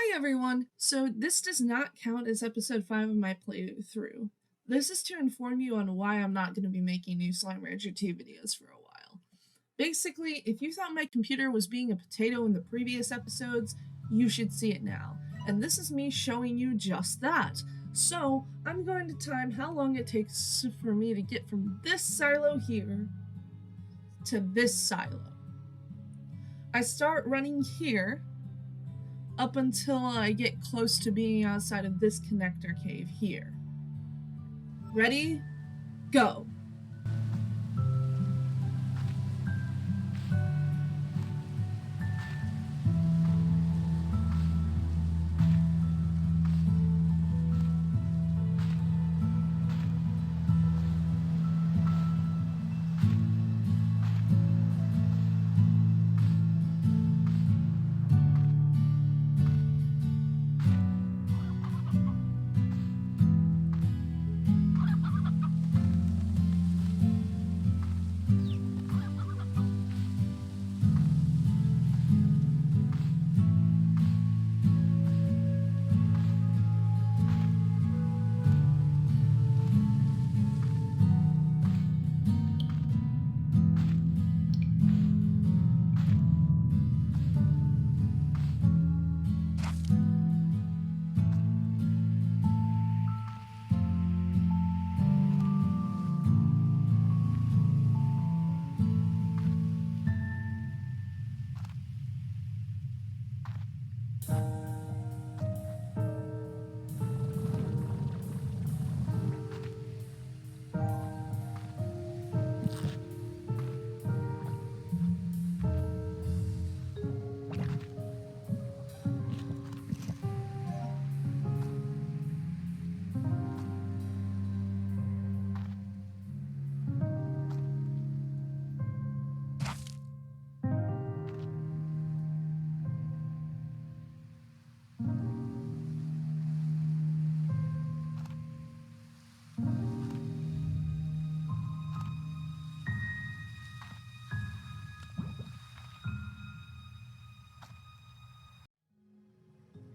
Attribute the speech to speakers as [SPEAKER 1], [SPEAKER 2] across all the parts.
[SPEAKER 1] Hi everyone! So this does not count as episode 5 of my playthrough. This is to inform you on why I'm not going to be making new Slime Rancher 2 videos for a while. Basically, if you thought my computer was being a potato in the previous episodes, you should see it now. And this is me showing you just that. So, I'm going to time how long it takes for me to get from this silo here to this silo. I start running here up until I get close to being outside of this connector cave here. Ready? Go!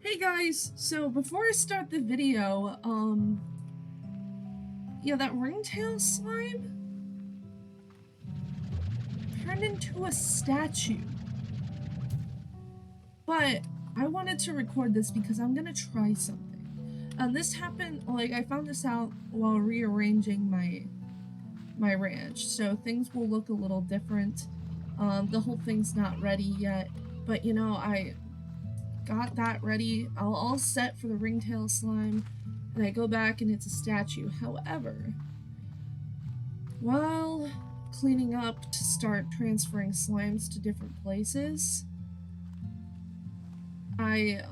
[SPEAKER 1] Hey guys, so before I start the video, that ringtail slime turned into a statue. But I wanted to record this because I'm gonna try something. This happened, I found this out while rearranging my ranch, so things will look a little different. The whole thing's not ready yet, but I got that ready, all set for the ringtail slime, and I go back and it's a statue. However, while cleaning up to start transferring slimes to different places, I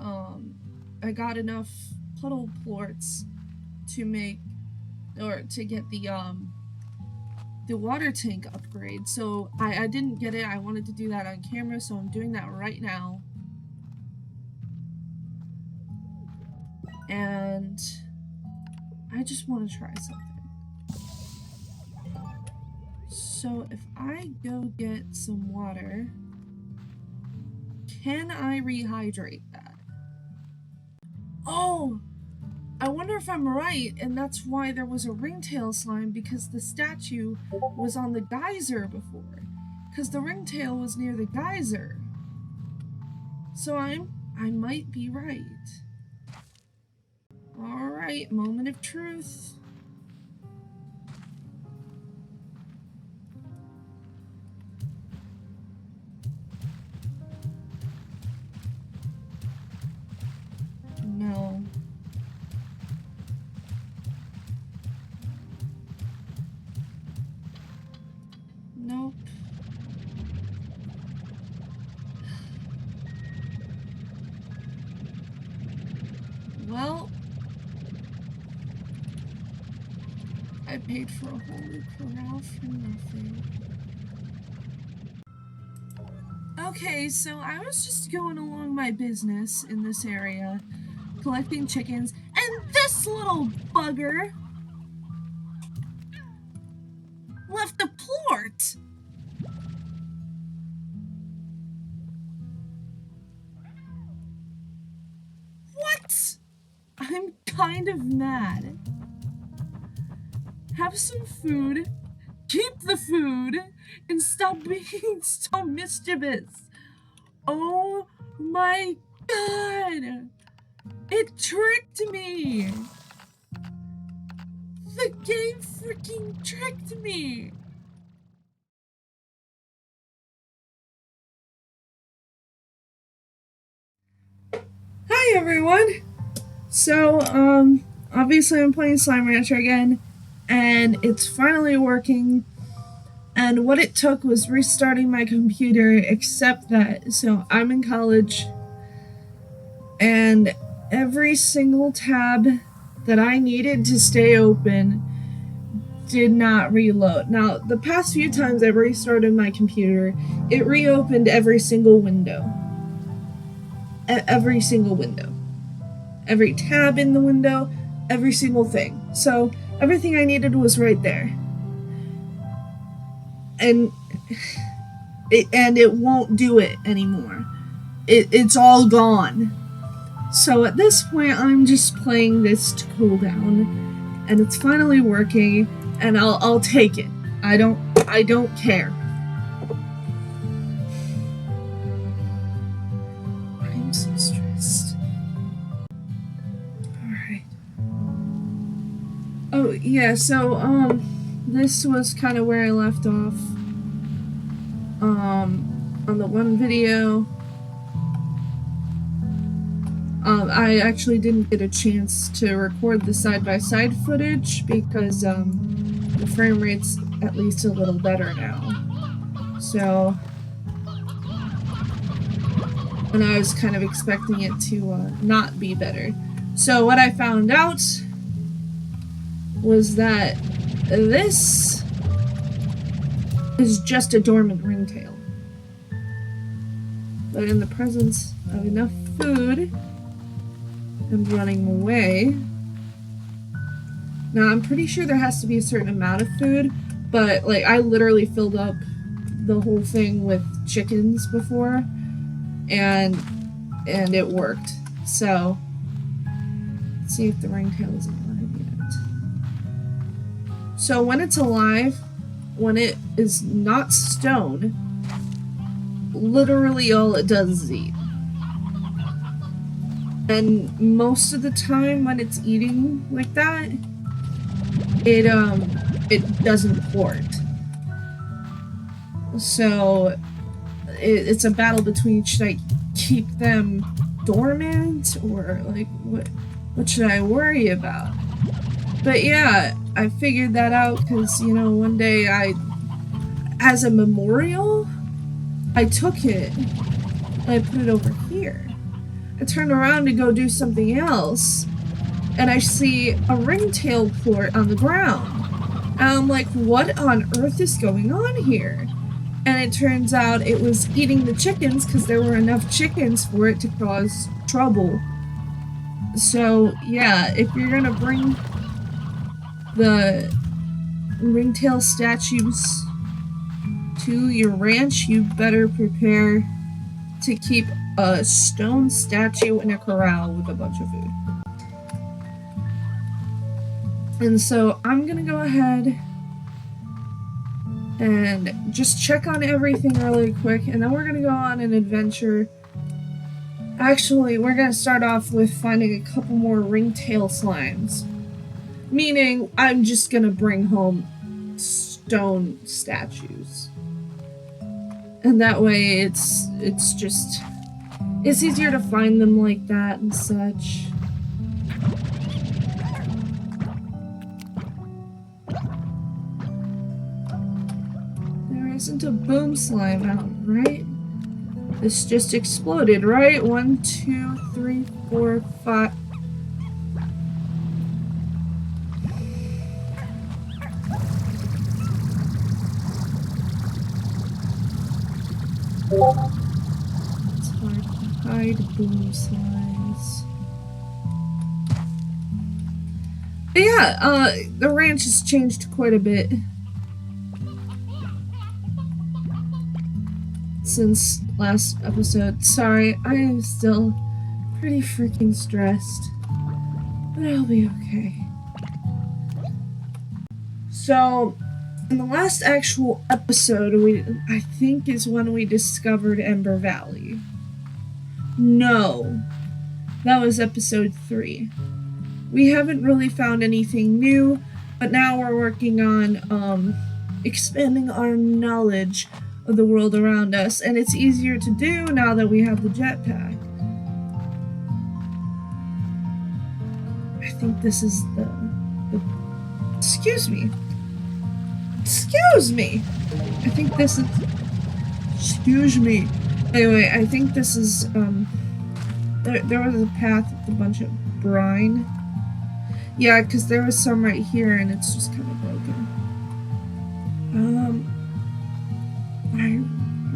[SPEAKER 1] got enough puddle plorts to get the water tank upgrade. So I didn't get it. I wanted to do that on camera, so I'm doing that right now. And I just want to try something. So if I go get some water, can I rehydrate that? Oh! I wonder if I'm right, and that's why there was a ringtail slime, because the statue was on the geyser before. Because the ringtail was near the geyser. So I might be right. Alright, moment of truth. No. Nope. Well, I paid for a whole new corral for nothing. Okay, so I was just going along my business in this area, collecting chickens, and this little bugger left a plort. kind of mad. Have some food, keep the food, and stop being so mischievous. Oh my god! It tricked me! The game freaking tricked me! Hi everyone! So, obviously I'm playing Slime Rancher again, and it's finally working. And what it took was restarting my computer, except that, so I'm in college, and every single tab that I needed to stay open did not reload. Now, the past few times I restarted my computer, it reopened every single window. Every single window. Every tab in the window, every single thing. So, everything I needed was right there. And it won't do it anymore. It's all gone. So at this point, I'm just playing this to cool down, and it's finally working, and I'll take it. I don't care. I'm so stressed. Alright. Oh yeah, so this was kind of where I left off. On the one video. I actually didn't get a chance to record the side-by-side footage because the frame rate's at least a little better now. So, and I was kind of expecting it to not be better. So what I found out was that this is just a dormant ringtail. But in the presence of enough food and running away. Now I'm pretty sure there has to be a certain amount of food, but like I literally filled up the whole thing with chickens before, and it worked. So let's see if the ringtail is alive yet. So when it's alive, when it is not stone, literally all it does is eat. And most of the time when it's eating like that, it doesn't port. So it's a battle between, should I keep them dormant or like what should I worry about? But yeah, I figured that out because, you know, one day as a memorial, I took it and I put it over here. I turn around to go do something else, and I see a ringtail port on the ground. And I'm like, what on earth is going on here? And it turns out it was eating the chickens because there were enough chickens for it to cause trouble. So, yeah, if you're gonna bring the ringtail statues to your ranch, you better prepare to keep a stone statue in a corral with a bunch of food. And so I'm gonna go ahead and just check on everything really quick, and then we're gonna go on an adventure. Actually, we're gonna start off with finding a couple more ringtail slimes. Meaning, I'm just gonna bring home stone statues. And that way it's easier to find them like that and such. There isn't a boom slime out, right? This just exploded, right? 1, 2, 3, 4, 5. It's hard to hide boom slimes. But yeah, the ranch has changed quite a bit since last episode. Sorry, I am still pretty freaking stressed. But I'll be okay. So, in the last actual episode, I think is when we discovered Ember Valley. No, that was episode 3. We haven't really found anything new, but now we're working on expanding our knowledge of the world around us, and it's easier to do now that we have the jetpack. I think this is the excuse me. Excuse me! I think this is... Excuse me. Anyway, I think this is, there was a path with a bunch of brine. Yeah, because there was some right here, and it's just kind of broken. I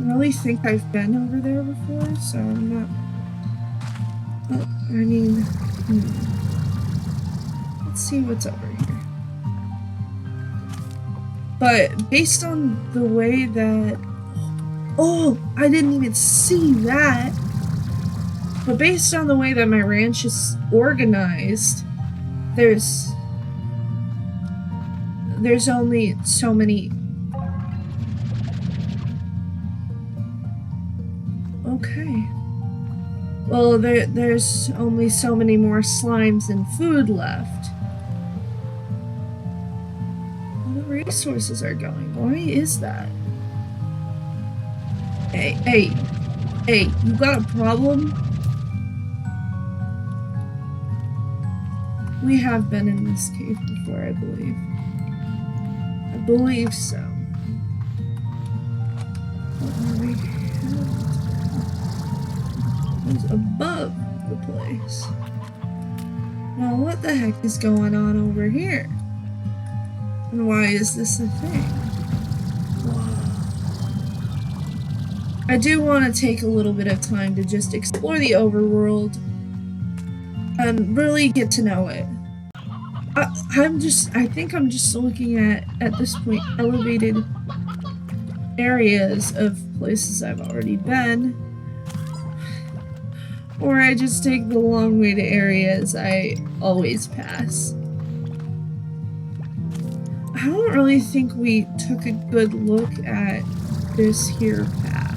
[SPEAKER 1] really think I've been over there before, so I'm not... I mean... Let's see what's over here. But based on the way that... Oh, I didn't even see that! But based on the way that my ranch is organized, there's only so many... Okay. Well, there's only so many more slimes and food left. The resources are going. Why is that? Hey, you got a problem? We have been in this cave before, I believe. I believe so. What are we? It's above the place. Now, what the heck is going on over here? And why is this a thing? I do want to take a little bit of time to just explore the overworld and really get to know it. I think I'm just looking at this point, elevated areas of places I've already been. Or I just take the long way to areas I always pass. I don't really think we took a good look at this here path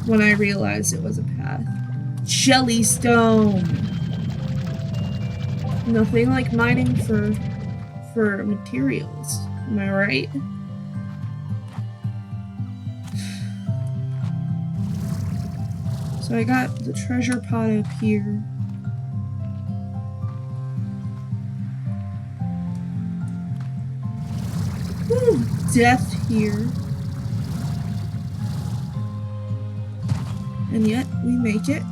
[SPEAKER 1] when I realized it was a path. Jellystone! Nothing like mining for materials, am I right? So I got the treasure pot up here. Ooh, death here. And yet, we make it.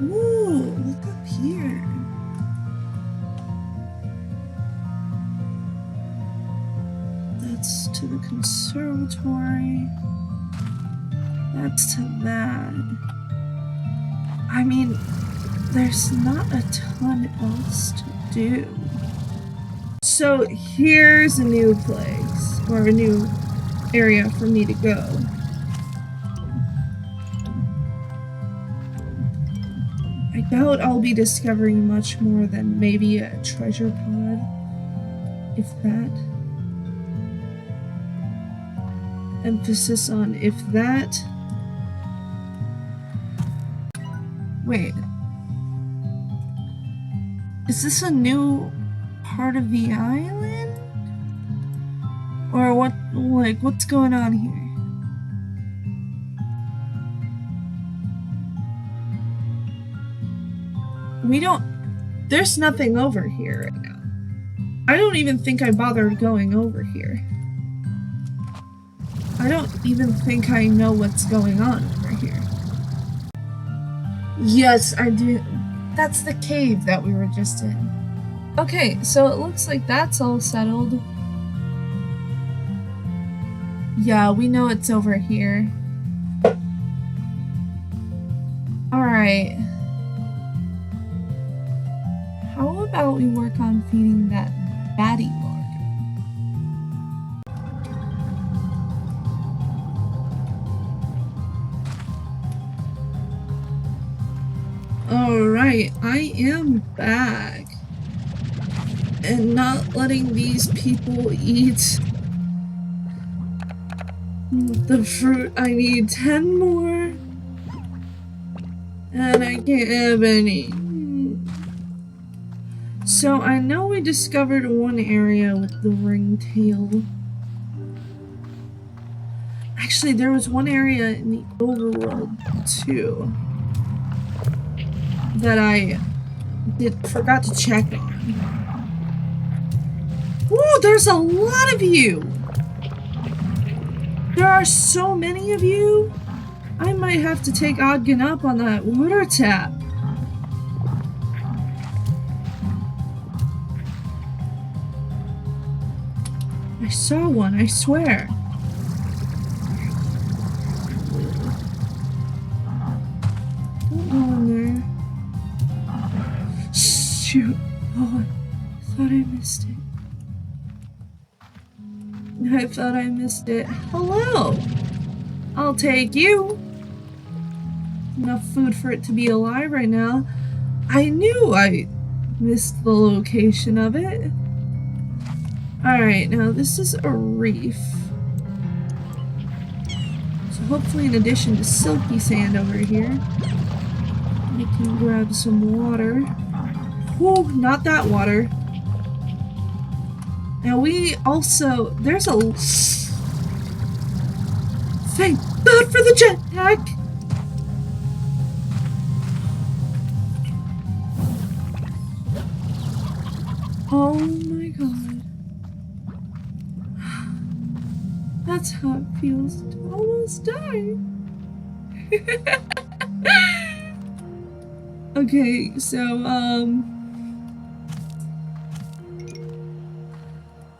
[SPEAKER 1] Ooh, look up here. That's to the conservatory. That's to that. I mean, there's not a ton else to do. So here's a new place, or a new area for me to go. I doubt I'll be discovering much more than maybe a treasure pod, if that. Emphasis on if that. Wait. Is this a new part of the island? Or what, like, what's going on here? There's nothing over here right now. I don't even think I bothered going over here. I don't even think I know what's going on over here. Yes, I do. That's the cave that we were just in. Okay, so it looks like that's all settled. Yeah, we know it's over here. Alright. How about we work on feeding that baddie larder? Alright, I am back. And not letting these people eat the fruit. I need 10 more. And I can't have any. So I know we discovered one area with the ringtail. Actually, there was one area in the overworld too that I forgot to check on. Ooh, there's a lot of you! There are so many of you! I might have to take Ogden up on that water tap. I saw one, I swear. Don't go in there. Shoot. Oh, I thought I missed it. I thought I missed it. Hello! I'll take you. Enough food for it to be alive right now. I knew I missed the location of it. Alright, now this is a reef. So hopefully in addition to silky sand over here, I can grab some water. Whoa, not that water. Now we also, there's a... Thank God for the jetpack! Oh my god. That's how it feels to almost die. Okay, so,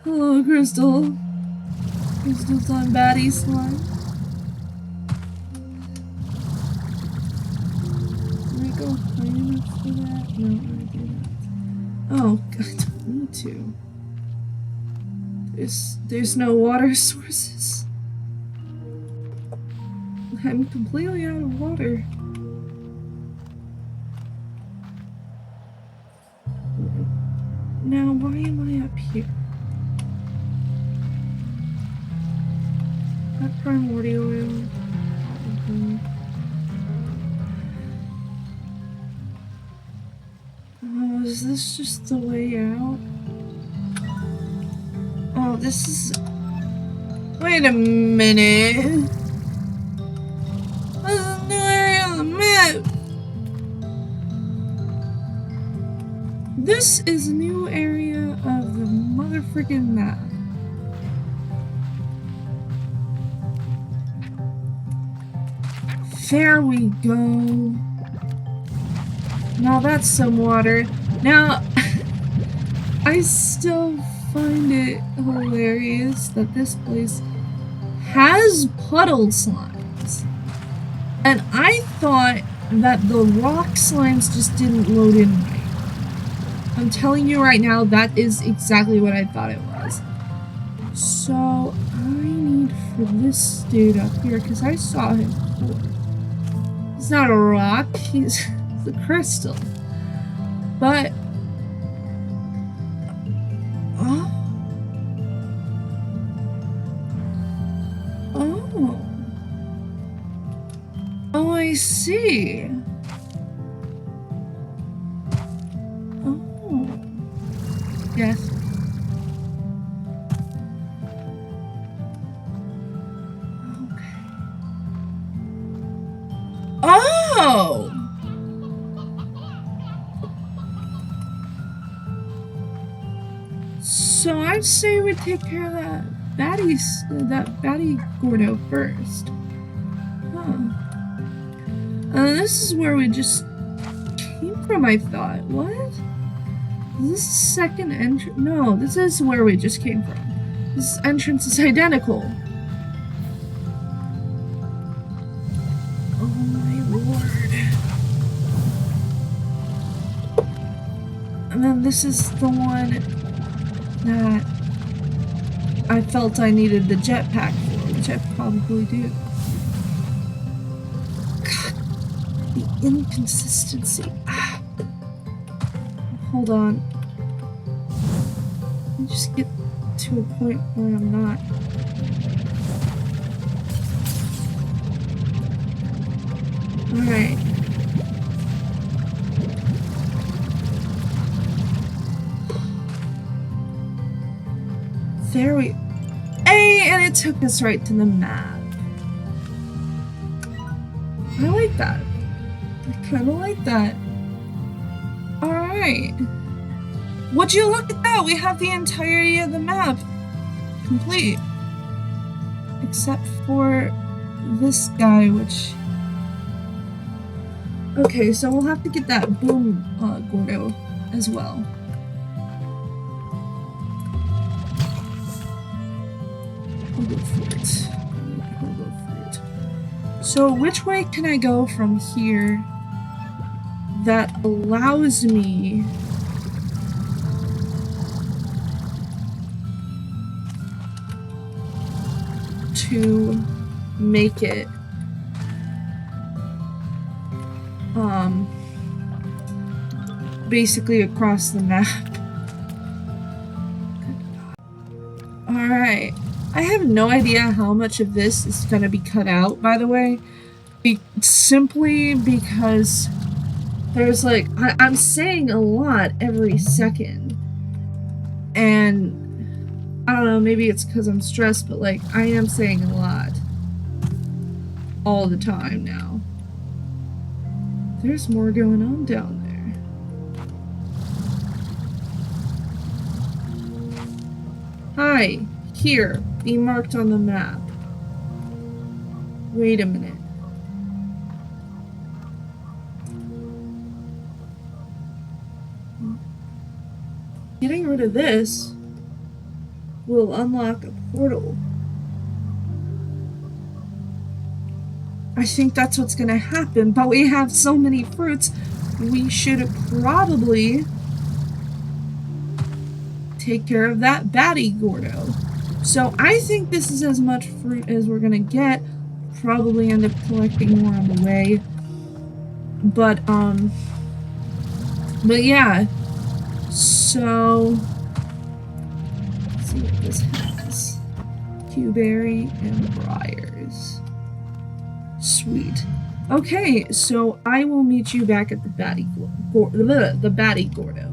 [SPEAKER 1] hello, Crystal. Crystal's on baddie slime. Can I go high enough for that? No, I do not. Oh, I don't need to. There's no water sources. I'm completely out of water. Now, why am I up here? That primordial oil. Oh, is this just the way out? Oh, this is... Wait a minute. This is a new area on the map. This is a new area of the motherfucking map. There we go. Now that's some water. Now, I still find it hilarious that this place has puddle slimes. And I thought that the rock slimes just didn't load in right. I'm telling you right now, that is exactly what I thought it was. So, I need for this dude up here, because I saw him before. He's not a rock, he's the crystal. But... Oh. Oh. Oh, I see. Oh. Yes. Okay. Oh! So I'd say we take care of that baddie Gordo first. Huh. This is where we just came from, I thought. What? Is this the second entrance? No, this is where we just came from. This entrance is identical. Oh my lord. And then this is the one that I felt I needed the jetpack for, which I probably do. God, the inconsistency. Hold on. Let me just get to a point where I'm not. Alright. There we... Hey, and it took us right to the map. I like that. I kind of like that. Alright. Would you look at that? We have the entirety of the map complete. Except for this guy, which... Okay, so we'll have to get that boom Gordo as well. I'll go for it. I'll go for it. So which way can I go from here that allows me to make it basically across the map? Alright. I have no idea how much of this is going to be cut out, by the way. Simply because there's like, I'm saying a lot every second. And I don't know, maybe it's because I'm stressed, but like, I am saying a lot. All the time now. There's more going on down there. Hi, here, be marked on the map. Wait a minute. Getting rid of this will unlock a portal. I think that's what's gonna happen, but we have so many fruits, we should probably take care of that baddie Gordo. So I think this is as much fruit as we're gonna get. Probably end up collecting more on the way. But yeah. So let's see what this has. Cuberry and briars. Sweet. Okay, so I will meet you back at the baddie Gordo.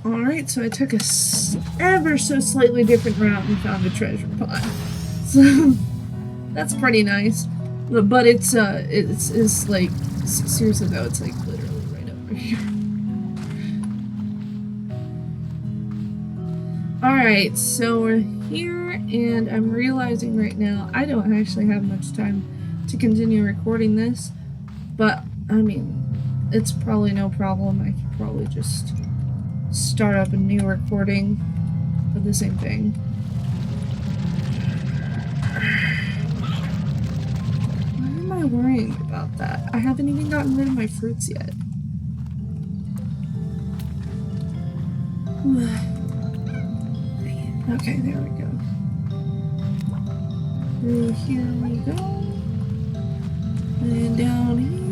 [SPEAKER 1] Alright, so I took a ever so slightly different route and found a treasure pot. So that's pretty nice. But it's like, seriously though, it's like literally right over here. Alright, so we're here, and I'm realizing right now I don't actually have much time to continue recording this, but I mean, it's probably no problem. I could probably just start up a new recording of the same thing. Why am I worrying about that? I haven't even gotten rid of my fruits yet. Okay, there we go. Through here we go. And down here.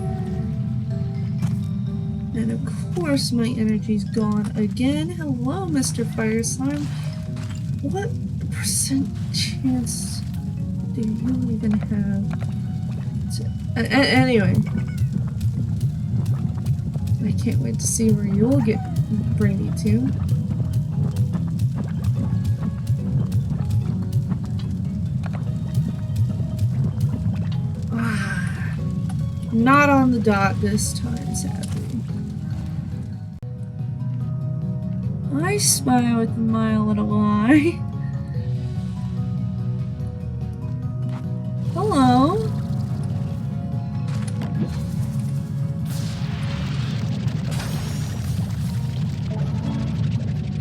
[SPEAKER 1] And of course my energy's gone again. Hello, Mr. Fire Slime. What percent chance do you even have to... Anyway. I can't wait to see where you'll bring me to. Not on the dot this time, sadly. I spy with my little eye. Hello.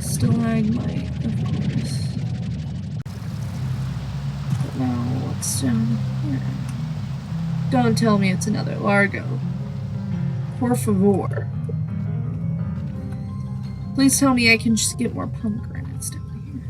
[SPEAKER 1] Stalagmite, of course. But now, what's down here? Don't tell me it's another Largo. Por favor. Please tell me I can just get more pomegranates down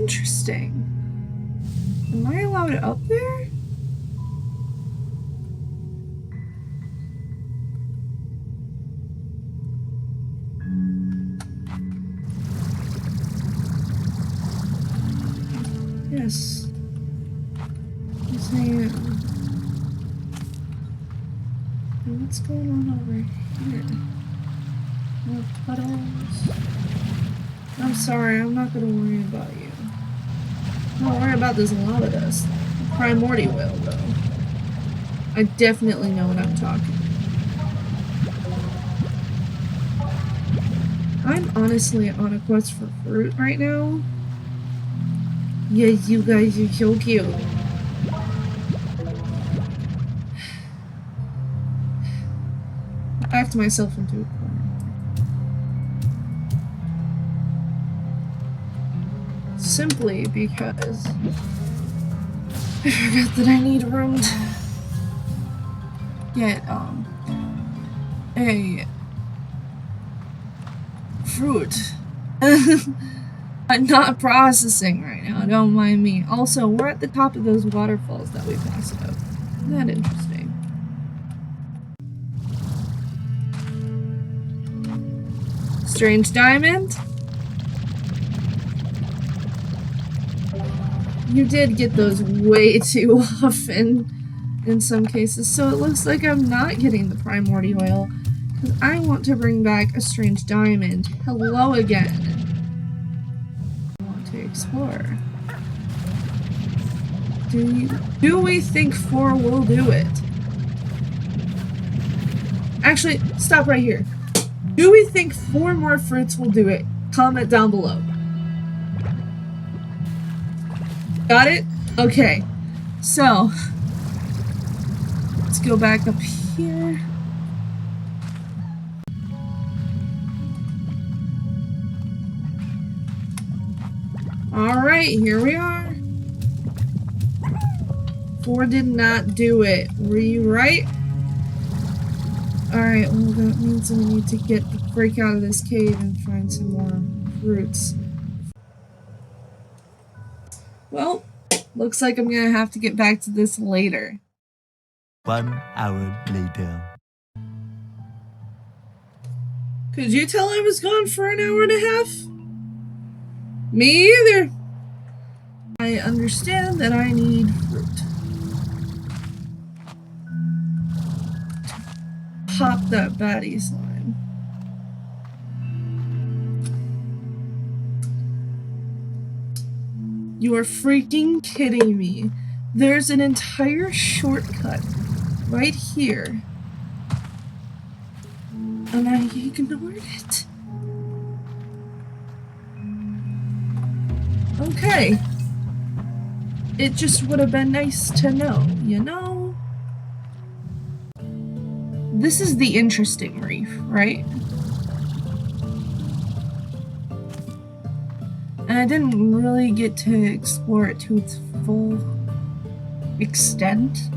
[SPEAKER 1] Interesting. Am I allowed up there? Yes. Yes, I am. What's going on over here? More puddles. I'm sorry, I'm not gonna worry about you. Don't worry about this lava dust. Primordial oil, though. I definitely know what I'm talking about. I'm honestly on a quest for fruit right now. Yes, you guys are so cute. I backed myself into a corner. Simply because I forgot that I need room to get a fruit. I'm not processing right now, don't mind me. Also, we're at the top of those waterfalls that we passed out. Isn't that interesting? Strange diamond? You did get those way too often in some cases, so it looks like I'm not getting the primordial oil because I want to bring back a strange diamond. Hello again. I want to explore. Do we think 4 will do it? Actually, stop right here. Do we think 4 more fruits will do it? Comment down below. Got it? Okay. So, let's go back up here. Alright, here we are. 4 did not do it. Were you right? Alright, well that means we need to get the freak out of this cave and find some more fruits. Well, looks like I'm gonna have to get back to this later.
[SPEAKER 2] 1 hour later.
[SPEAKER 1] Could you tell I was gone for an hour and a half? Me either. I understand that I need fruit. Pop that baddie slime. You are freaking kidding me. There's an entire shortcut right here. And I ignored it. Okay. It just would have been nice to know, you know? This is the interesting reef, right? And I didn't really get to explore it to its full extent.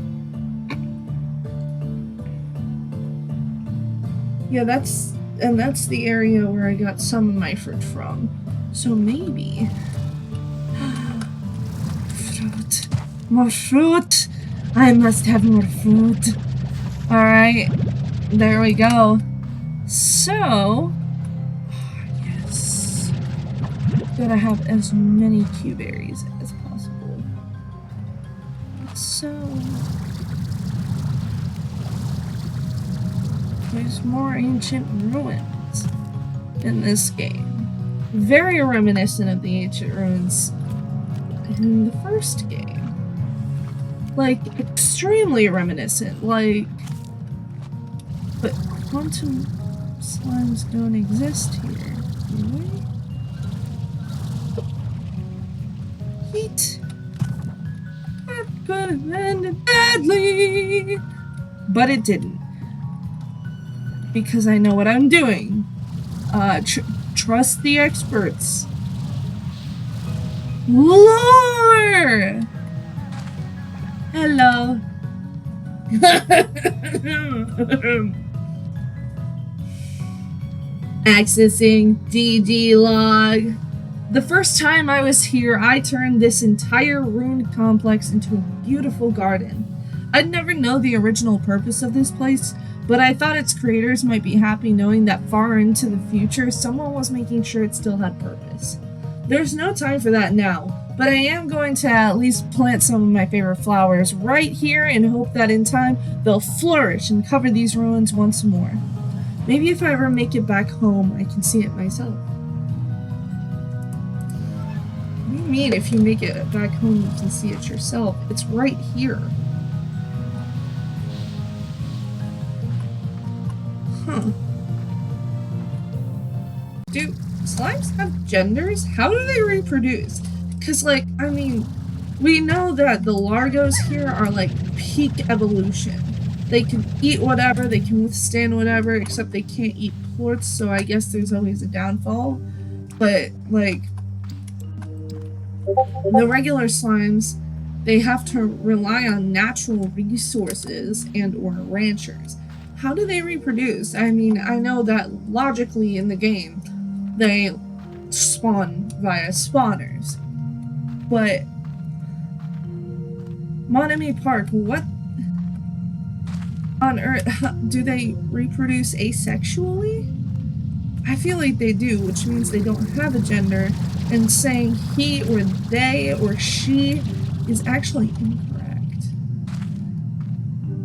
[SPEAKER 1] Yeah, that's the area where I got some of my fruit from. So maybe... Fruit. More fruit! I must have more fruit. Alright, there we go. So... yes. Gotta have as many Q-berries as possible. So... there's more ancient ruins in this game. Very reminiscent of the ancient ruins in the first game. Like, extremely reminiscent. Like, but quantum slimes don't exist here, do they? Heat. That could have ended badly. But it didn't. Because I know what I'm doing. Trust the experts. Lore! Hello. Accessing DD log. The first time I was here, I turned this entire ruined complex into a beautiful garden. I'd never know the original purpose of this place, but I thought its creators might be happy knowing that far into the future, someone was making sure it still had purpose. There's no time for that now, but I am going to at least plant some of my favorite flowers right here and hope that in time they'll flourish and cover these ruins once more. Maybe if I ever make it back home, I can see it myself. What do you mean if you make it back home, you can see it yourself? It's right here. Huh. Do slimes have genders? How do they reproduce? Because, like, I mean, we know that the largos here are, like, peak evolution. They can eat whatever, they can withstand whatever, except they can't eat plorts, so I guess there's always a downfall. But, like, the regular slimes, they have to rely on natural resources and or ranchers. How do they reproduce? I mean, I know that logically in the game, they spawn via spawners. But Monomi Park, what on earth? Do they reproduce asexually? I feel like they do, which means they don't have a gender, and saying he or they or she is actually incorrect.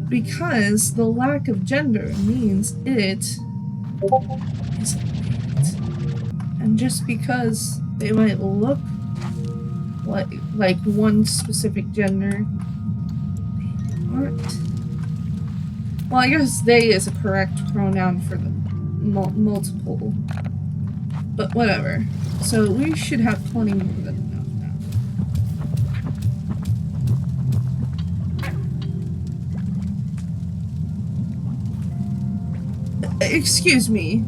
[SPEAKER 1] Because the lack of gender means it isn't it. And just because they might look like one specific gender, they aren't. Well, I guess they is a correct pronoun for the multiple, but whatever. So we should have plenty more than enough now. Excuse me,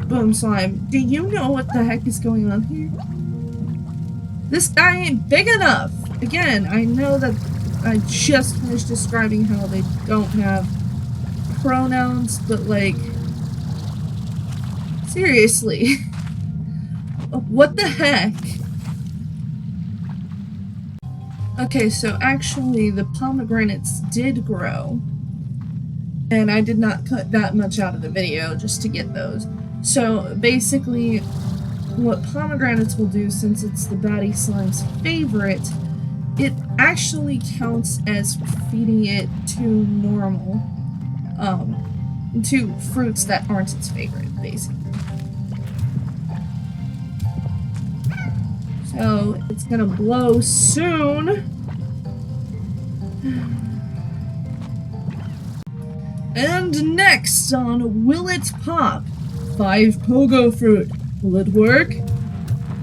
[SPEAKER 1] Boom Slime, do you know what the heck is going on here? This guy ain't big enough! Again, I know that I just finished describing how they don't have pronouns, but like, seriously. What the heck? Okay, so actually the pomegranates did grow, and I did not cut that much out of the video just to get those. So basically, what pomegranates will do, since it's the baddie slime's favorite, it actually counts as feeding it to normal, to fruits that aren't its favorite, basically. So it's gonna blow soon. And next on Will It Pop? 5 pogo fruit. Will it work?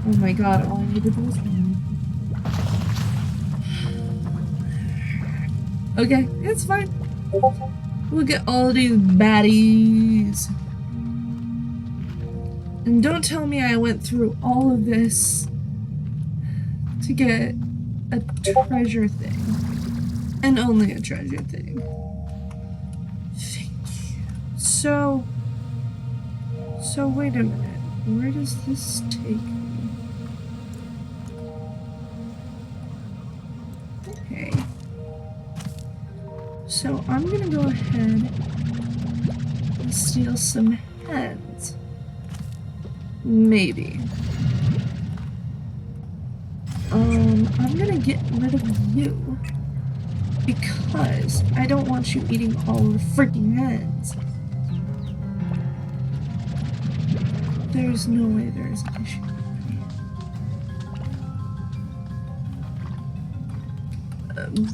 [SPEAKER 1] Oh my god, all I needed was one. Okay, it's fine. Look at all of these baddies. And don't tell me I went through all of this to get a treasure thing. And only a treasure thing. Thank you. So wait a minute. Where does this take me? Okay. So I'm gonna go ahead and steal some heads. Maybe. I'm gonna get rid of you. Because I don't want you eating all the freaking heads. There's no way there's an issue.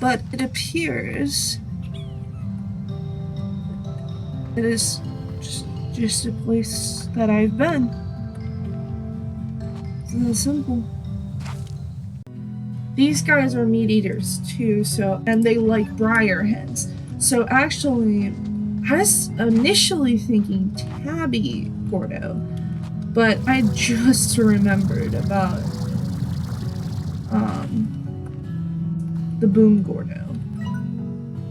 [SPEAKER 1] But it appears it is just a place that I've been. It's that simple. These guys are meat eaters too, and they like briar heads. So actually, I was initially thinking tabby Gordo, but I just remembered about the boom Gordo.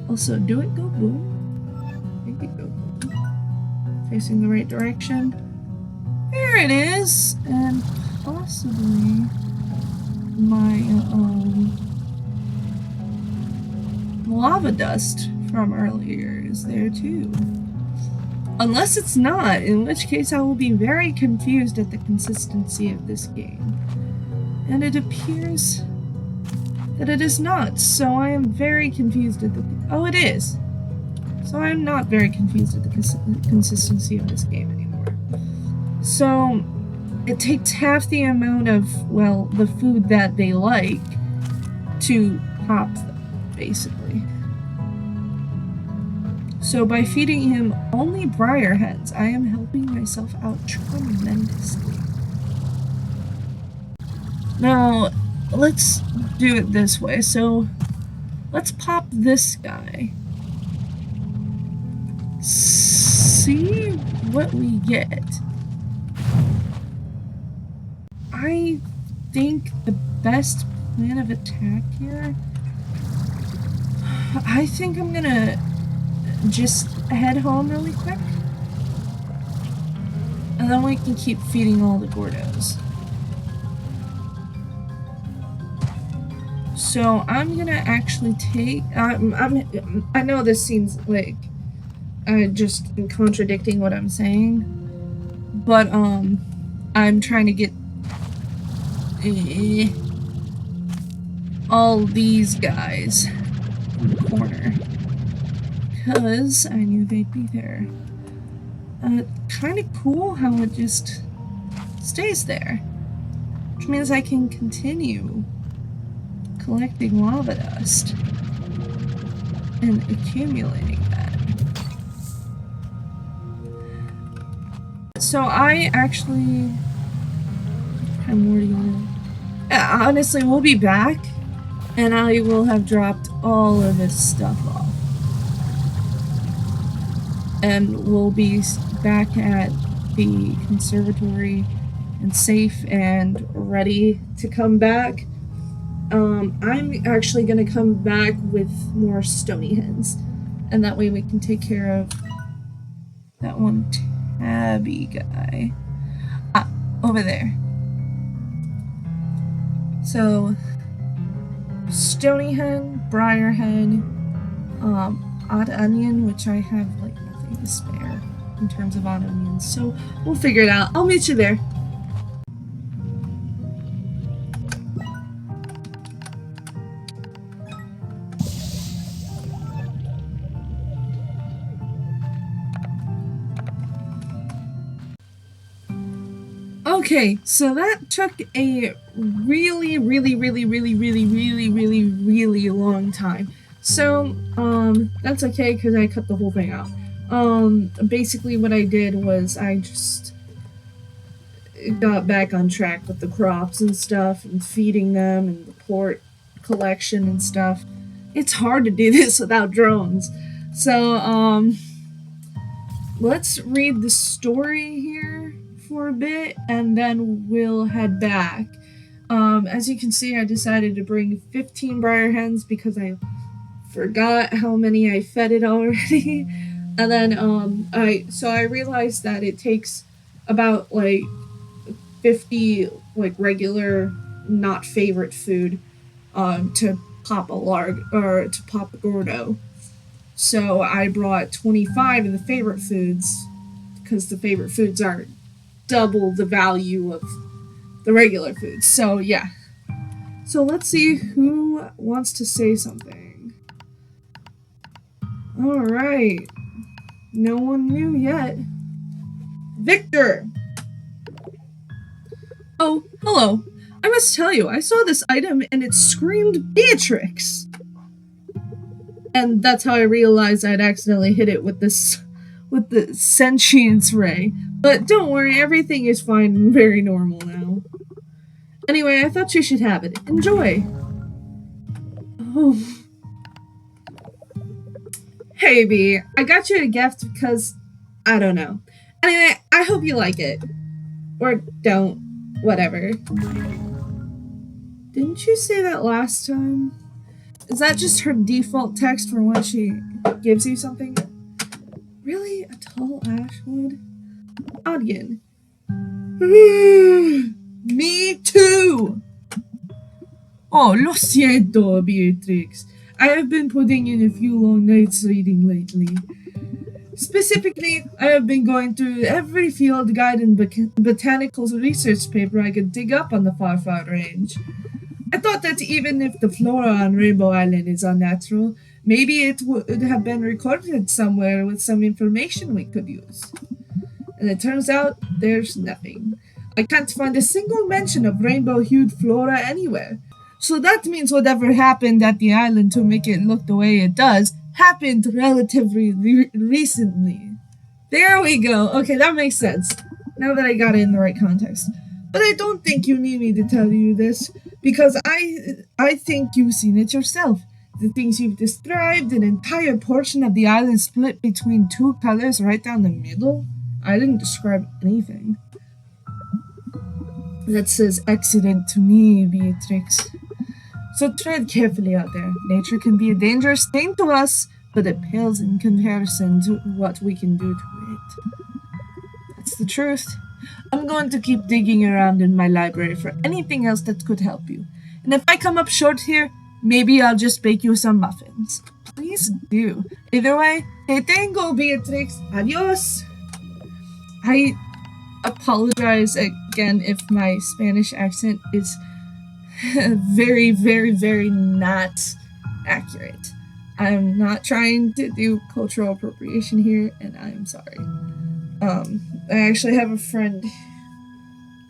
[SPEAKER 1] Also, do it go boom? I think it go boom. Facing the right direction. There it is, and possibly my lava dust from earlier is there too. Unless it's not, in which case I will be very confused at the consistency of this game. And it appears that it is not, so I am very confused at the... Oh, it is! So I'm not very confused at the consistency of this game anymore. So, it takes half the amount of, well, the food that they like to pop them, basically. So by feeding him only briar heads, I am helping myself out tremendously. Now, let's do it this way. So, let's pop this guy. See what we get. I think the best plan of attack here... I think I'm gonna just head home really quick. And then we can keep feeding all the Gordos. So I'm gonna actually take... I know this seems like I just am contradicting what I'm saying. But, I'm trying to get all these guys in the corner. Because I knew they'd be there. Kind of cool how it just stays there. Which means I can continue collecting lava dust and accumulating that. So I actually... How more do you want? Honestly, we'll be back and I will have dropped all of this stuff off. And we'll be back at the conservatory and safe and ready to come back. I'm actually going to come back with more stony hens. And that way we can take care of that one tabby guy. Over there. So, stony hen, briar hen, odd onion, which I have like nothing to spare in terms of odd onions. So, we'll figure it out. I'll meet you there. Okay, so that took a really long time. So, that's okay because I cut the whole thing out. Basically what I did was I just got back on track with the crops and stuff and feeding them and the port collection and stuff. It's hard to do this without drones. So, let's read the story here for a bit and then we'll head back. As you can see, I decided to bring 15 briar hens because I forgot how many I fed it already. And then I realized that it takes about like 50 like regular not favorite food to pop a Gordo. So I brought 25 of the favorite foods because the favorite foods are double the value of the regular foods. So yeah. So let's see who wants to say something. Alright. No one knew yet. Victor! Oh, hello. I must tell you, I saw this item and it screamed Beatrix! And that's how I realized I'd accidentally hit it with the sentience ray. But don't worry, everything is fine and very normal now. Anyway, I thought you should have it. Enjoy! Oh. Hey, B, I got you a gift because, I don't know. Anyway, I hope you like it. Or don't. Whatever. Didn't you say that last time? Is that just her default text for when she gives you something? Really? A tall ash wood? Audion. Me too! Oh, lo siento, Beatrix. I have been putting in a few long nights reading lately. Specifically, I have been going through every field guide and botanical research paper I could dig up on the far, far range. I thought that even if the flora on Rainbow Island is unnatural, maybe it would have been recorded somewhere with some information we could use. And it turns out there's nothing. I can't find a single mention of rainbow-hued flora anywhere. So that means whatever happened at the island to make it look the way it does happened relatively recently. There we go. Okay, that makes sense. Now that I got it in the right context. But I don't think you need me to tell you this, because I think you've seen it yourself. The things you've described, an entire portion of the island split between two colors right down the middle. I didn't describe anything. That says accident to me, Beatrix. So tread carefully out there. Nature can be a dangerous thing to us, but it pales in comparison to what we can do to it. That's the truth. I'm going to keep digging around in my library for anything else that could help you. And if I come up short here, maybe I'll just bake you some muffins. Please do. Either way, te tengo, Beatrix. Adios. I apologize again if my Spanish accent is very, very, very not accurate. I'm not trying to do cultural appropriation here, and I'm sorry. I actually have a friend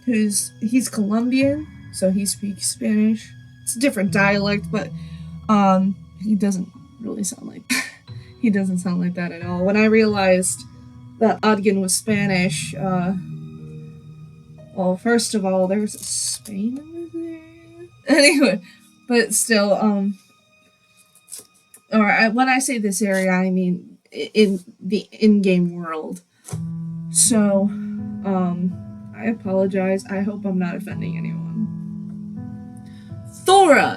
[SPEAKER 1] he's Colombian, so he speaks Spanish. It's a different dialect, but he doesn't really sound like he doesn't sound like that at all. When I realized that Adgen was Spanish, well, first of all, there's a Spain over there. Anyway, but still, when I say this area, I mean in the in-game world. So, I apologize. I hope I'm not offending anyone. Thora!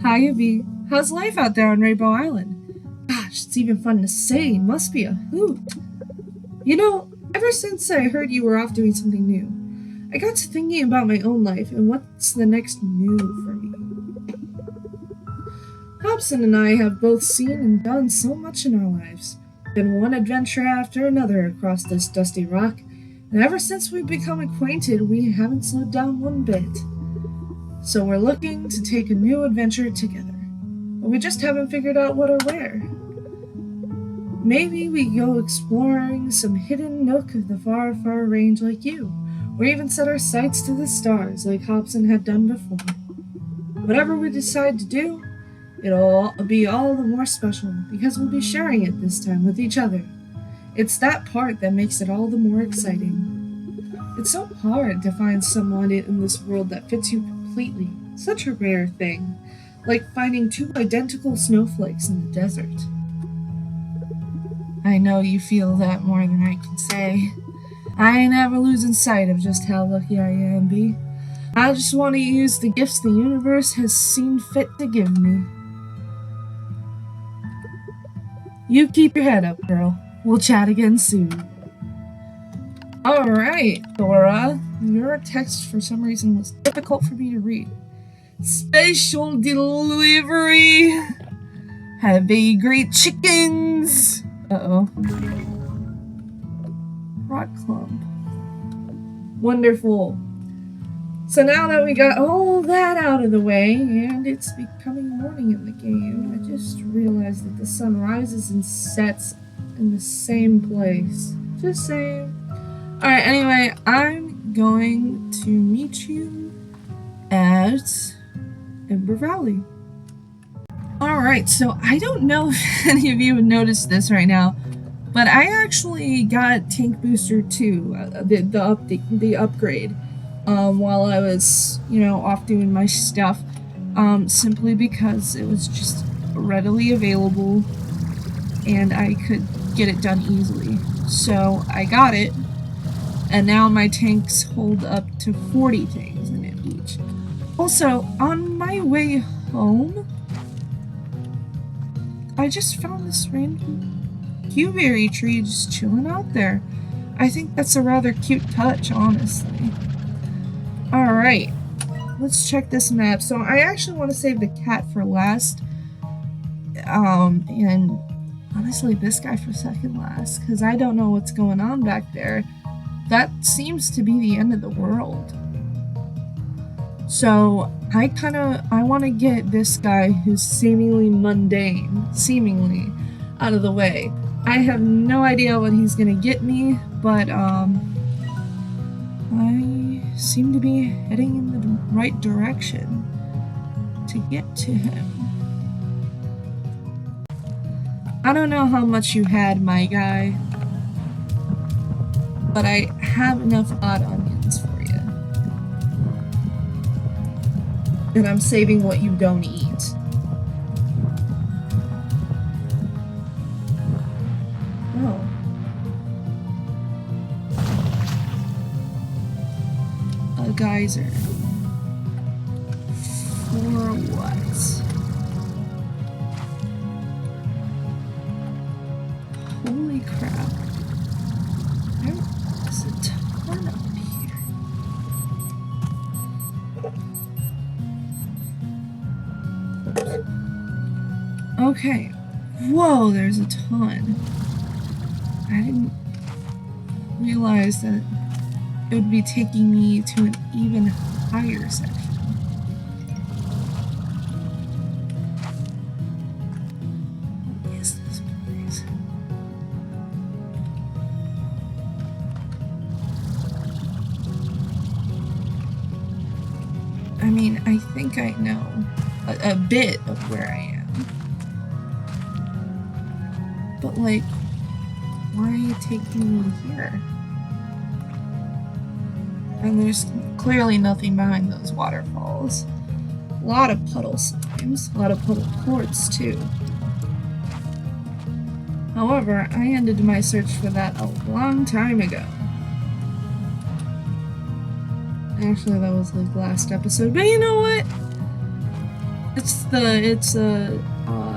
[SPEAKER 1] Hiya, V. How's life out there on Rainbow Island? Gosh, it's even fun to say. Must be a hoot. You know, ever since I heard you were off doing something new, I got to thinking about my own life and what's the next move for me. Hobson and I have both seen and done so much in our lives. Been one adventure after another across this dusty rock, and ever since we've become acquainted, we haven't slowed down one bit. So we're looking to take a new adventure together, but we just haven't figured out what or where. Maybe we go exploring some hidden nook of the far, far range like you, or even set our sights to the stars like Hobson had done before. Whatever we decide to do, it'll be all the more special because we'll be sharing it this time with each other. It's that part that makes it all the more exciting. It's so hard to find someone in this world that fits you completely. Such a rare thing. Like finding two identical snowflakes in the desert. I know you feel that more than I can say. I ain't ever losing sight of just how lucky I am, B. I just want to use the gifts the universe has seen fit to give me. You keep your head up, girl. We'll chat again soon. Alright, Thora. Your text for some reason was difficult for me to read. Special delivery! Have a great chickens! Uh-oh. Rock clump. Wonderful. So now that we got all that out of the way, and it's becoming morning in the game, I just realized that the sun rises and sets in the same place. Just saying. Alright, anyway, I'm going to meet you at Ember Valley. Alright, so I don't know if any of you have noticed this right now, but I actually got Tank Booster 2, the upgrade, while I was, off doing my stuff, simply because it was just readily available and I could get it done easily. So I got it, and now my tanks hold up to 40 things in it each. Also, on my way home, I just found this random Qberry tree just chilling out there. I think that's a rather cute touch, honestly. Alright, let's check this map. So I actually want to save the cat for last. And honestly, this guy for second last, because I don't know what's going on back there. That seems to be the end of the world. So I want to get this guy who's seemingly mundane, out of the way. I have no idea what he's gonna get me, but I seem to be heading in the right direction to get to him. I don't know how much you had, my guy, but I have enough odd onions for you. And I'm saving what you don't eat. Oh. A geyser. For what? Holy crap. There's a ton up here. Okay. Whoa, there's a ton. I didn't realize that it would be taking me to an even higher section. What is this place? I mean, I think I know a bit of where I am. But like, why are you taking me here? And there's clearly nothing behind those waterfalls. A lot of puddle slimes, a lot of puddle quartz too. However, I ended my search for that a long time ago. Actually, that was like last episode, but you know what?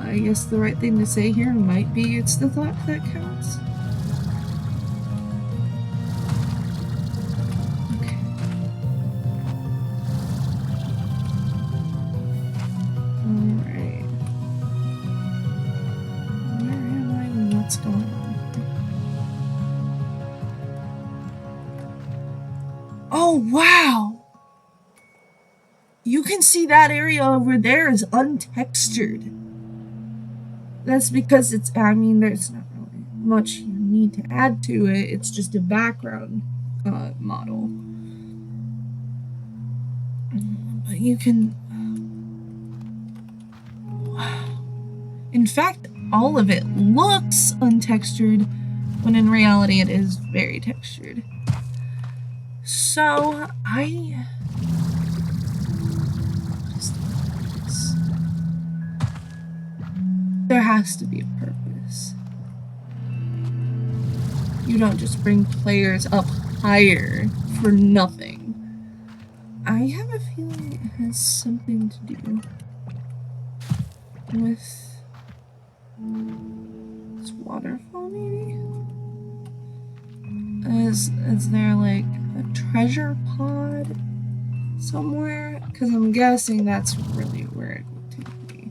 [SPEAKER 1] I guess the right thing to say here might be it's the thought that counts. Okay. Alright. Where am I and what's going on here? Oh, wow! You can see that area over there is untextured. That's because there's not really much you need to add to it. It's just a background model. But you can... Wow. In fact, all of it looks untextured, when in reality it is very textured. So, there has to be a purpose. You don't just bring players up higher for nothing. I have a feeling it has something to do with this waterfall, maybe? Is there like a treasure pod somewhere? Because I'm guessing that's really where it would take me.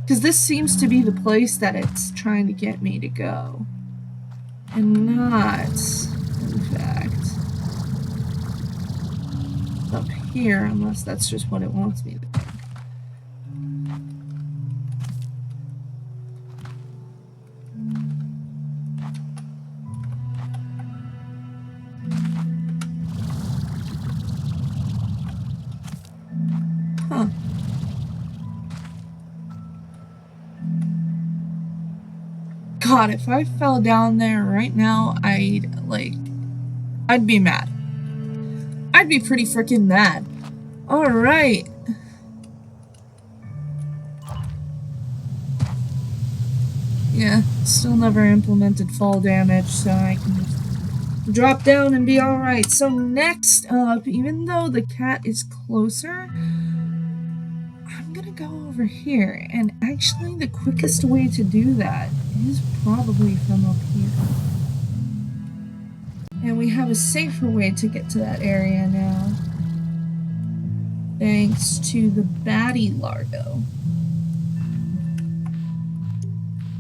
[SPEAKER 1] Because this seems to be the place that it's trying to get me to go. And not, in fact, up here, unless that's just what it wants me to think. Huh. God, if I fell down there right now, I'd be mad. I'd be pretty freaking mad. Alright. Yeah, still never implemented fall damage, so I can just drop down and be alright. So next up, even though the cat is closer, I'm gonna go over here, and actually the quickest way to do that is probably from up here. And we have a safer way to get to that area now. Thanks to the baddie largo.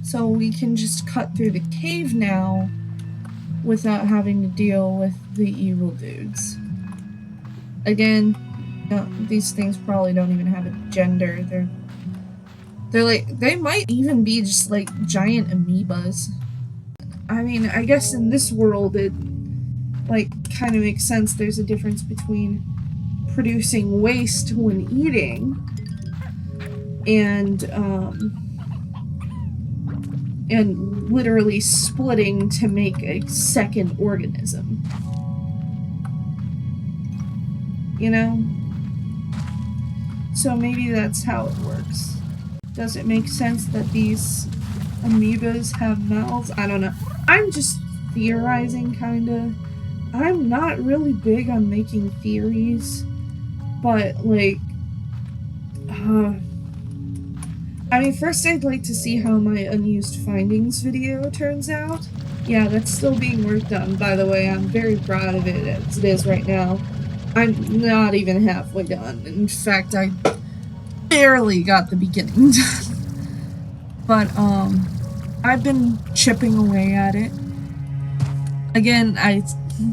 [SPEAKER 1] So we can just cut through the cave now without having to deal with the evil dudes. Again, these things probably don't even have a gender. They're like, they might even be just like giant amoebas. I mean, I guess in this world it like kind of makes sense. There's a difference between producing waste when eating and literally splitting to make a second organism. You know? So maybe that's how it works. Does it make sense that these amoebas have mouths? I don't know. I'm just theorizing, kinda. I'm not really big on making theories, but like, I mean, first I'd like to see how my unused findings video turns out. Yeah, that's still being worked on, by the way. I'm very proud of it as it is right now. I'm not even halfway done. In fact, I barely got the beginning done. But, I've been chipping away at it. Again,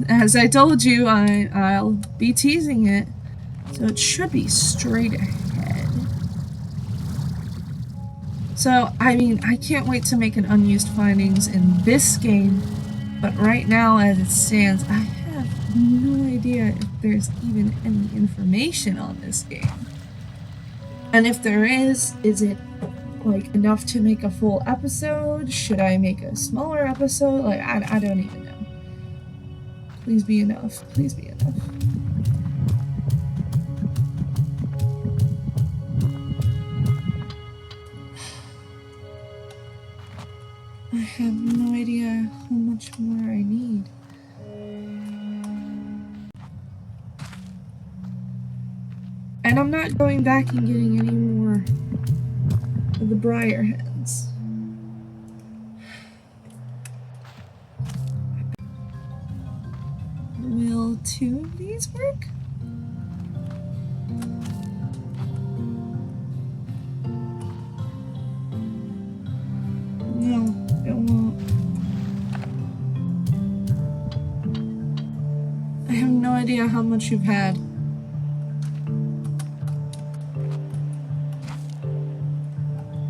[SPEAKER 1] as I told you, I'll be teasing it, so it should be straight ahead. So, I mean, I can't wait to make an unused findings in this game, but right now, as it stands, I have no idea if there's even any information on this game. And if there is it like enough to make a full episode? Should I make a smaller episode? Like, I don't even know. Please be enough. Please be enough. I have no idea how much more I need. And I'm not going back and getting any more of the briar heads. Will 2 of these work? No, it won't. I have no idea how much you've had.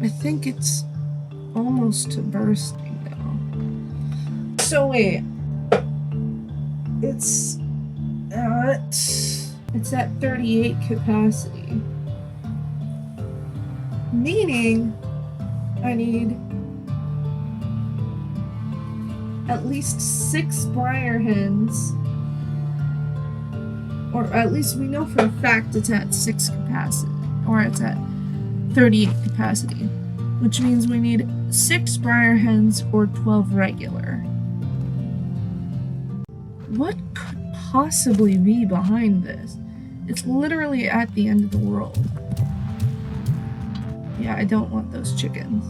[SPEAKER 1] I think it's almost to bursting now. So wait. It's at 38 capacity. Meaning I need at least 6 briar hens. Or at least we know for a fact it's at 6 capacity. Or it's at 38 capacity. Which means we need 6 briar hens or 12 regular. What could possibly be behind this? It's literally at the end of the world. Yeah, I don't want those chickens.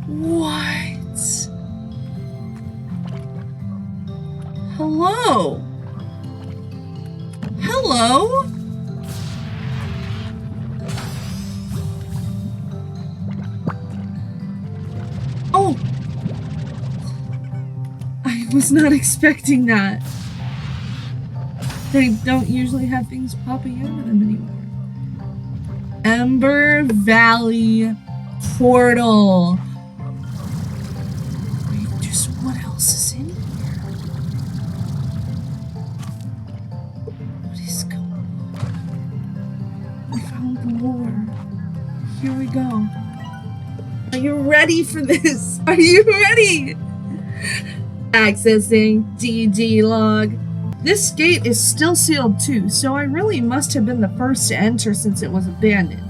[SPEAKER 1] What? Hello? Hello? Oh! I was not expecting that. They don't usually have things popping out of them anymore. Ember Valley portal. Wait, just what else is in here? What is going on? We found the lore. Here we go. Are you ready for this? Are you ready? Accessing DG log. This gate is still sealed too, so I really must have been the first to enter since it was abandoned.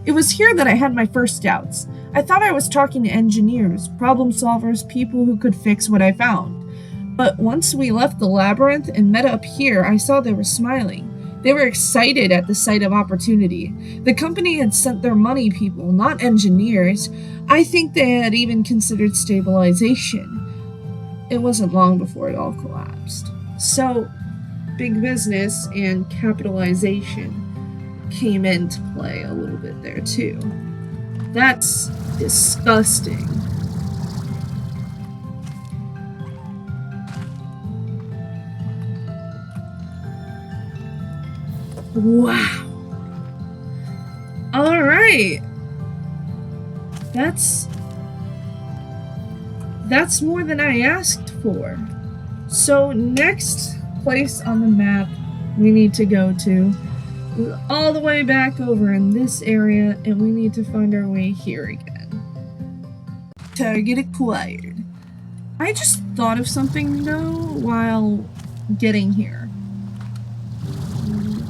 [SPEAKER 1] It was here that I had my first doubts. I thought I was talking to engineers, problem solvers, people who could fix what I found. But once we left the labyrinth and met up here, I saw they were smiling. They were excited at the sight of opportunity. The company had sent their money people, not engineers. I think they had even considered stabilization. It wasn't long before it all collapsed. So, big business and capitalization came into play a little bit there too. That's disgusting. Wow. All right. That's more than I asked for. So next place on the map we need to go to is all the way back over in this area, and we need to find our way here again. Target acquired. I just thought of something though while getting here.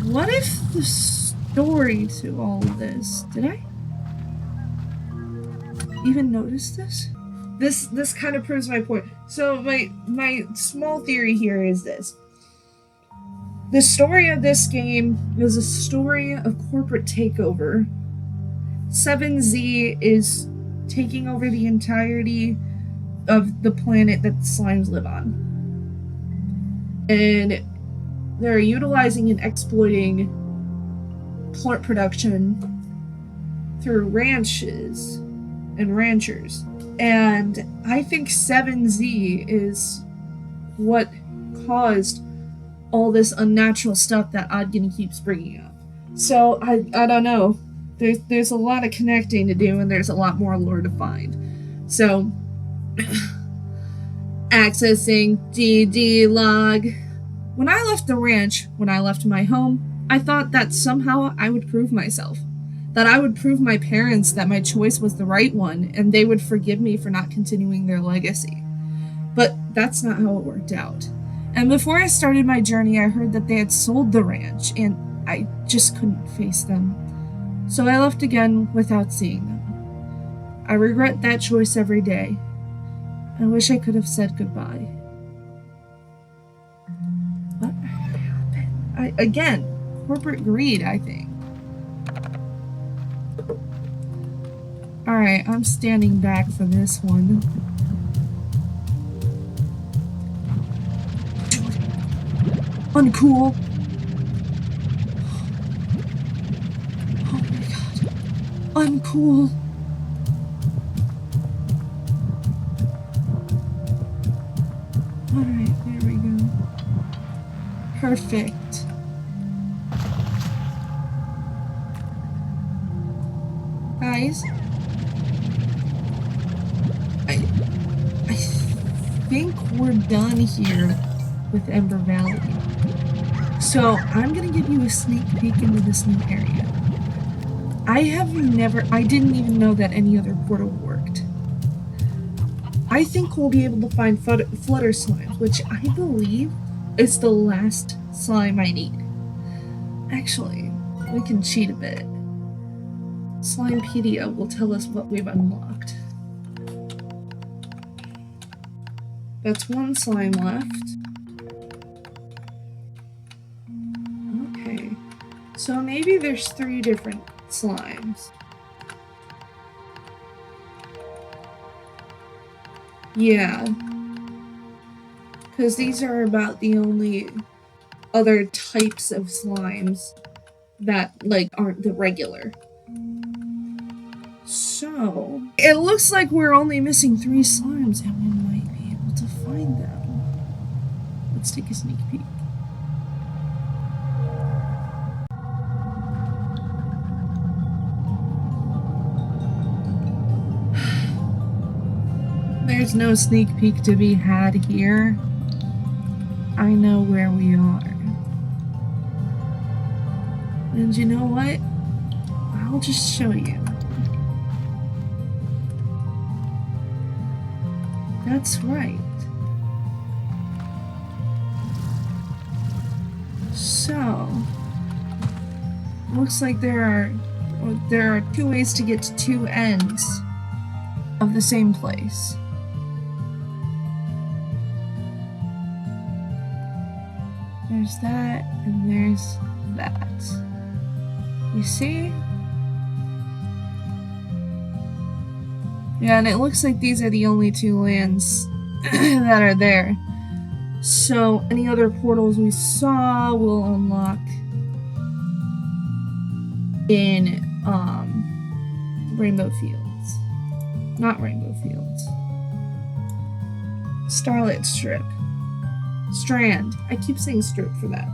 [SPEAKER 1] What if the story to all of this, did I even notice this? This kind of proves my point. So my small theory here is this. The story of this game is a story of corporate takeover. 7Z is taking over the entirety of the planet that the slimes live on. And they're utilizing and exploiting plant production through ranches and ranchers. And I think 7Z is what caused all this unnatural stuff that Odgin keeps bringing up. So I don't know. There's a lot of connecting to do, and there's a lot more lore to find. So accessing DD log. When I left the ranch, when I left my home, I thought that somehow I would prove myself. That I would prove my parents that my choice was the right one, and they would forgive me for not continuing their legacy. But that's not how it worked out. And before I started my journey, I heard that they had sold the ranch, and I just couldn't face them. So I left again without seeing them. I regret that choice every day. I wish I could have said goodbye. What happened? Again, corporate greed, I think. Alright, I'm standing back for this one. Uncool. Oh my god. Uncool. Alright, there we go. Perfect. Guys, I think we're done here with Ember Valley. So I'm gonna give you a sneak peek into this new area. I didn't even know that any other portal worked. I think we'll be able to find flutter slimes, which I believe is the last slime I need. Actually, we can cheat a bit. Slimepedia will tell us what we've unlocked. That's one slime left. Okay. So maybe there's 3 different slimes. Yeah. Because these are about the only other types of slimes that, aren't the regular. So, it looks like we're only missing 3 slimes, and we might be able to find them. Let's take a sneak peek. There's no sneak peek to be had here. I know where we are. And you know what? I'll just show you. That's right. So, looks like there are 2 ways to get to 2 ends of the same place. there's that, and there's that. You see? Yeah, and it looks like these are the only two lands that are there. So any other portals we saw will unlock in Rainbow Fields. Not Rainbow Fields. Starlight Strip. Strand. I keep saying strip for that.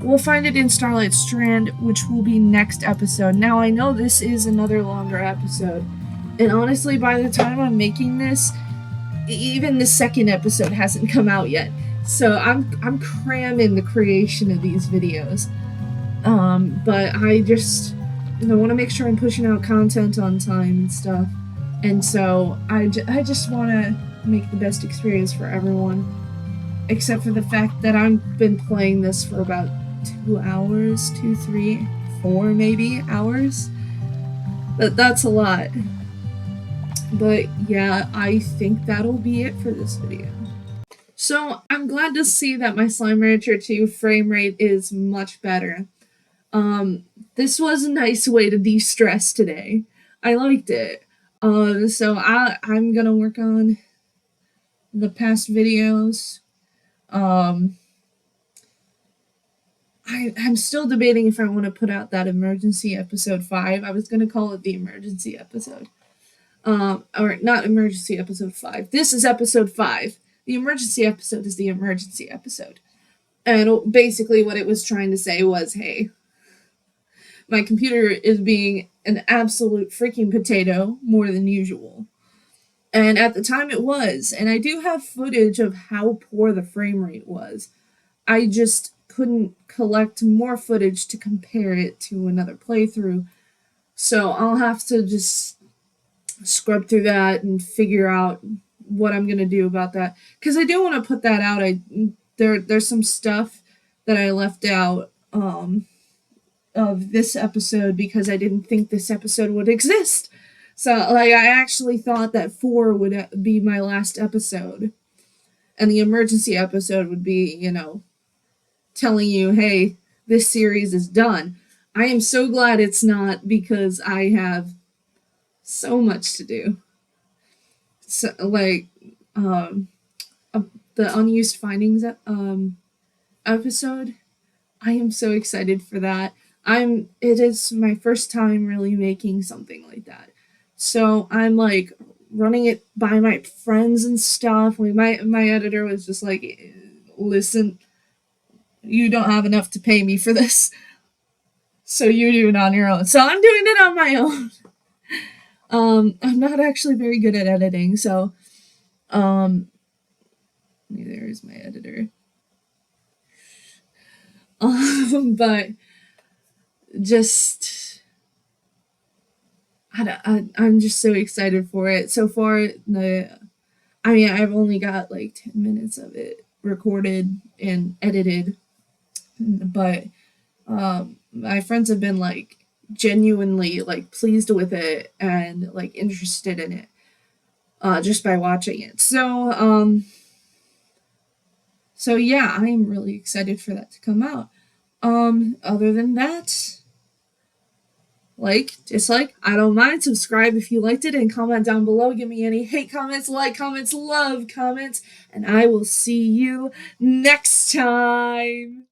[SPEAKER 1] We'll find it in Starlight Strand, which will be next episode. Now, I know this is another longer episode, and honestly, by the time I'm making this, even the second episode hasn't come out yet. So I'm cramming the creation of these videos. But I want to make sure I'm pushing out content on time and stuff. And so I just want to make the best experience for everyone. Except for the fact that I've been playing this for about 2 hours, 2, 3, 4 maybe hours. That's a lot. But yeah, I think that'll be it for this video. So I'm glad to see that my Slime Rancher 2 frame rate is much better. This was a nice way to de-stress today. I liked it. So I'm gonna work on the past videos. I'm still debating if I want to put out that emergency episode 5. I was gonna call it the emergency episode. Or not emergency episode 5. This is episode 5. The emergency episode is the emergency episode. And basically what it was trying to say was, hey, my computer is being an absolute freaking potato more than usual. And at the time it was. And I do have footage of how poor the frame rate was. I just couldn't collect more footage to compare it to another playthrough. So I'll have to just scrub through that and figure out what I'm going to do about that. Because I do want to put that out. There's some stuff that I left out of this episode because I didn't think this episode would exist. So, like, I actually thought that 4 would be my last episode. And the emergency episode would be, you know, telling you, hey, this series is done. I am so glad it's not because I have so much to do. So, like, the unused findings episode, I am so excited for that. It is my first time really making something like that. So I'm like running it by my friends and stuff. My editor was just like, listen, you don't have enough to pay me for this. So you do it on your own. So I'm doing it on my own. I'm not actually very good at editing, so there's my editor. But just I'm just so excited for it. So far, I've only got like 10 minutes of it recorded and edited, but my friends have been like genuinely like pleased with it and like interested in it just by watching it. So yeah, I am really excited for that to come out. Other than that, like, dislike, I don't mind. Subscribe if you liked it and comment down below. Give me any hate comments, like comments, love comments, and I will see you next time.